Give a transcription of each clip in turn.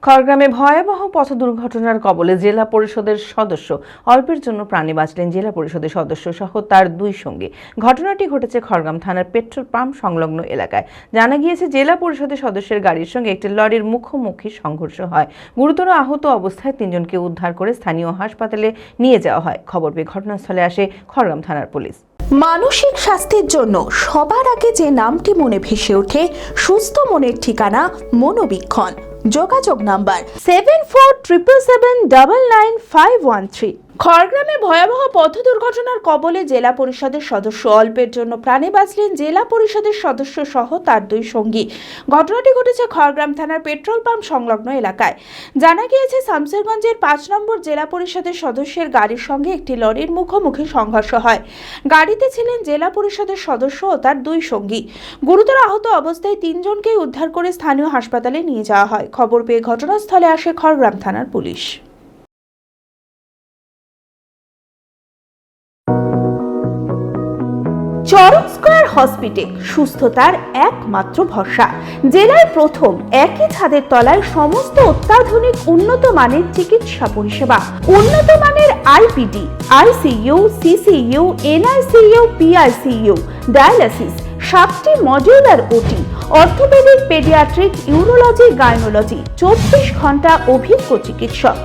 খড়গ্রামে ভয়াবহ পথ দুর্ঘটনার কবলে জেলা পরিষদের সদস্য। অল্পের জন্য প্রাণে বাঁচলেন জেলা পরিষদের সদস্য সহ তার দুই সঙ্গী। ঘটনাটি ঘটেছে খড়গ্রাম থানার পেট্রোল পাম্প সংলগ্ন এলাকায়। জানা গিয়েছে, জেলা পরিষদের সদস্যের গাড়ির সঙ্গে একটি লরির মুখোমুখি সংঘর্ষ হয়। গুরুতর আহত অবস্থায় তিনজনকে উদ্ধার করে স্থানীয় হাসপাতালে নিয়ে যাওয়া হয়। খবর পেয়ে ঘটনাস্থলে আসে খড়গ্রাম থানার পুলিশ। মানসিক স্বাস্থ্যের জন্য সবার আগে যে নামটি মনে ভেসে ওঠে, সুস্থ মনের ঠিকানা মনোবীক্ষণ। যোগাযোগ নাম্বার 7477799513। খড়গ্রামে ভয়াবহ পথ দুর্ঘটনার কবলে জেলা পরিষদের সদস্য। অল্পের জন্য প্রাণে বাঁচলেন জেলা পরিষদের সদস্য সহ তার দুই সঙ্গী। ঘটনাটি ঘটেছে খড়গ্রাম থানার পেট্রোল পাম্প সংলগ্ন এলাকায়। জানা গিয়েছে, শামসেরগঞ্জের 5 নম্বর জেলা পরিষদের সদস্যের গাড়ির সঙ্গে একটি লরির মুখোমুখি সংঘর্ষ হয়। গাড়িতে ছিলেন জেলা পরিষদের সদস্য ও তার দুই সঙ্গী। গুরুতর আহত অবস্থায় তিনজনকেই উদ্ধার করে স্থানীয় হাসপাতালে নিয়ে যাওয়া হয়। খবর পেয়ে ঘটনাস্থলে আসে খড়গ্রাম থানার পুলিশ। চরক স্কয়ার হসপিটাল সুস্থতার একমাত্র ভরসা। জেলায় প্রথম একই ছাদের তলায় সমস্ত অত্যাধুনিক উন্নত মানের চিকিৎসা পরিষেবা, উন্নত মানের IPD, ICU, CCU, NICU, PICU, dialysis, 7টি modular OT, orthopaedic, paediatric, urology, gynaecology, 24 ঘন্টা অভিজ্ঞ চিকিৎসক।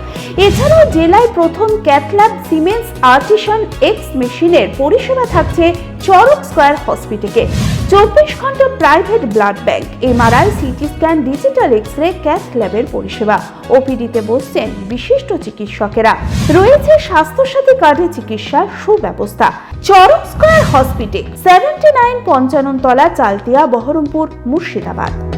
এছাড়াও জেলায় প্রথম ক্যাথল্যাব, সিমেন্স, আর্টিসান এক্স মেশিনের পরিষেবা থাকছে চরক স্কয়ার হসপিটালে। 24 ঘন্টা private blood bank, MRI, CT scan, digital X-ray, cath ল্যাবের পরিষেবা। ওপিডিতে বসছেন বিশিষ্ট চিকিৎসকেরা। রয়েছে স্বাস্থ্যসাথী কার্ডে চিকিৎসার সুব্যবস্থা। চরক স্কয়ার হসপিটাল, 79 পঞ্চানন তলা, চালতিয়া, বহরমপুর, মুর্শিদাবাদ।